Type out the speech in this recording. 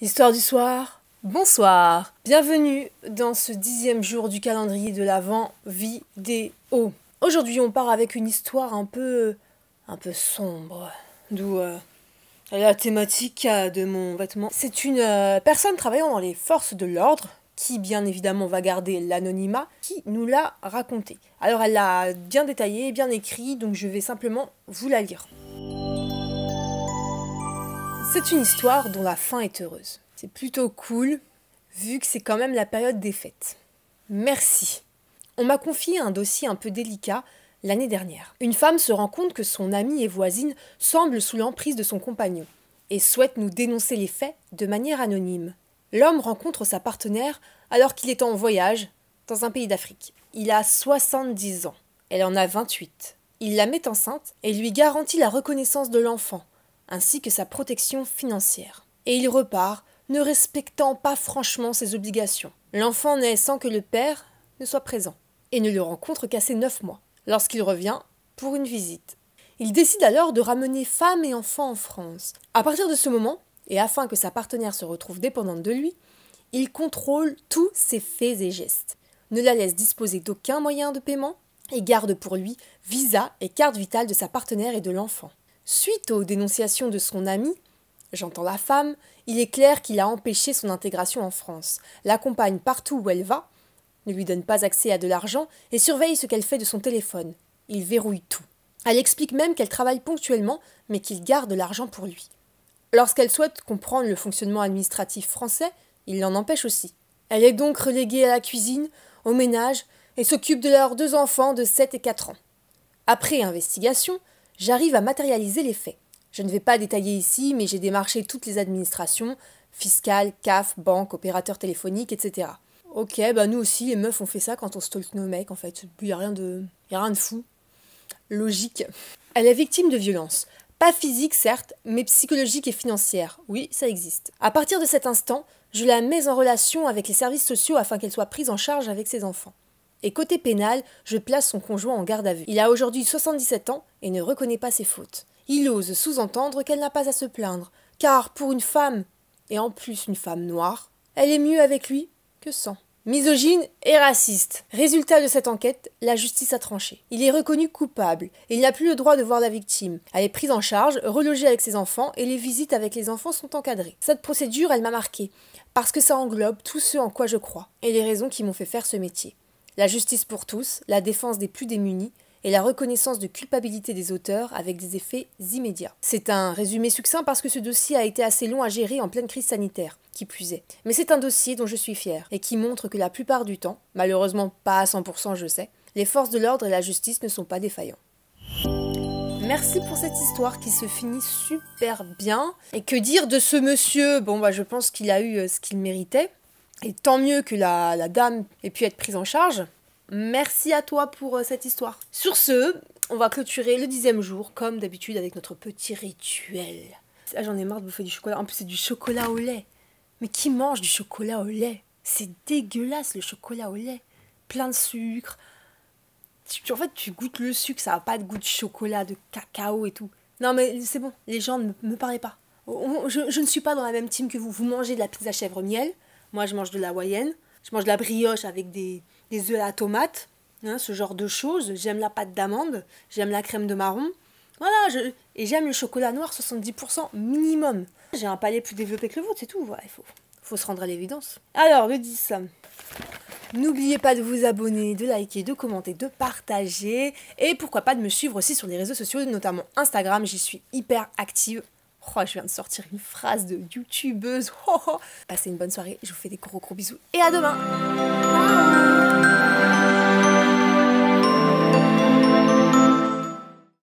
Histoire du soir, bonsoir. Bienvenue dans ce 10e jour du calendrier de l'Avent vidéo. Aujourd'hui, on part avec une histoire un peu sombre, d'où la thématique de mon vêtement. C'est une personne travaillant dans les forces de l'ordre, qui bien évidemment va garder l'anonymat, qui nous l'a raconté. Alors elle l'a bien détaillé, bien écrit, donc je vais simplement vous la lire. C'est une histoire dont la fin est heureuse. C'est plutôt cool, vu que c'est quand même la période des fêtes. Merci. On m'a confié un dossier un peu délicat l'année dernière. Une femme se rend compte que son amie et voisine semble sous l'emprise de son compagnon et souhaite nous dénoncer les faits de manière anonyme. L'homme rencontre sa partenaire alors qu'il est en voyage dans un pays d'Afrique. Il a 70 ans. Elle en a 28. Il la met enceinte et lui garantit la reconnaissance de l'enfant, ainsi que sa protection financière. Et il repart, ne respectant pas franchement ses obligations. L'enfant naît sans que le père ne soit présent, et ne le rencontre qu'à ses 9 mois, lorsqu'il revient pour une visite. Il décide alors de ramener femme et enfant en France. À partir de ce moment, et afin que sa partenaire se retrouve dépendante de lui, il contrôle tous ses faits et gestes, ne la laisse disposer d'aucun moyen de paiement, et garde pour lui visa et carte vitale de sa partenaire et de l'enfant. Suite aux dénonciations de son ami, j'entends la femme, il est clair qu'il a empêché son intégration en France, l'accompagne partout où elle va, ne lui donne pas accès à de l'argent et surveille ce qu'elle fait de son téléphone. Il verrouille tout. Elle explique même qu'elle travaille ponctuellement, mais qu'il garde l'argent pour lui. Lorsqu'elle souhaite comprendre le fonctionnement administratif français, il l'en empêche aussi. Elle est donc reléguée à la cuisine, au ménage, et s'occupe de leurs 2 enfants de 7 et 4 ans. Après investigation, j'arrive à matérialiser les faits. Je ne vais pas détailler ici, mais j'ai démarché toutes les administrations, fiscales, CAF, banque, opérateurs téléphoniques, etc. Ok, bah nous aussi, les meufs, on fait ça quand on stalk nos mecs, en fait. Il y a rien de fou. Logique. Elle est victime de violences. Pas physiques, certes, mais psychologiques et financières. Oui, ça existe. À partir de cet instant, je la mets en relation avec les services sociaux afin qu'elle soit prise en charge avec ses enfants. Et côté pénal, je place son conjoint en garde à vue. Il a aujourd'hui 77 ans et ne reconnaît pas ses fautes. Il ose sous-entendre qu'elle n'a pas à se plaindre, car pour une femme, et en plus une femme noire, elle est mieux avec lui que sans. Misogyne et raciste. Résultat de cette enquête, la justice a tranché. Il est reconnu coupable et il n'a plus le droit de voir la victime. Elle est prise en charge, relogée avec ses enfants et les visites avec les enfants sont encadrées. Cette procédure, elle m'a marquée, parce que ça englobe tout ce en quoi je crois et les raisons qui m'ont fait faire ce métier. La justice pour tous, la défense des plus démunis et la reconnaissance de culpabilité des auteurs avec des effets immédiats. C'est un résumé succinct parce que ce dossier a été assez long à gérer en pleine crise sanitaire, qui plus est. Mais c'est un dossier dont je suis fière et qui montre que la plupart du temps, malheureusement pas à 100% je sais, les forces de l'ordre et la justice ne sont pas défaillants. Merci pour cette histoire qui se finit super bien. Et que dire de ce monsieur? Bon bah je pense qu'il a eu ce qu'il méritait. Et tant mieux que la dame ait pu être prise en charge. Merci à toi pour cette histoire. Sur ce, on va clôturer le 10e jour, comme d'habitude, avec notre petit rituel. Ah, j'en ai marre de bouffer du chocolat. En plus, c'est du chocolat au lait. Mais qui mange du chocolat au lait? C'est dégueulasse, le chocolat au lait. Plein de sucre. En fait, tu goûtes le sucre, ça n'a pas de goût de chocolat, de cacao et tout. Non, mais c'est bon, les gens ne me parlez pas. Je ne suis pas dans la même team que vous. Vous mangez de la pizza chèvre-miel. Moi, je mange de la hawaïenne. Je mange de la brioche avec des œufs à la tomate. Hein, ce genre de choses. J'aime la pâte d'amande. J'aime la crème de marron. Voilà, et j'aime le chocolat noir 70% minimum. J'ai un palais plus développé que le vôtre, c'est tout. Voilà, il faut se rendre à l'évidence. Alors, le 10. N'oubliez pas de vous abonner, de liker, de commenter, de partager. Et pourquoi pas de me suivre aussi sur les réseaux sociaux, notamment Instagram. J'y suis hyper active. Oh, je viens de sortir une phrase de youtubeuse. Oh, oh. Passez une bonne soirée, je vous fais des gros bisous et à demain.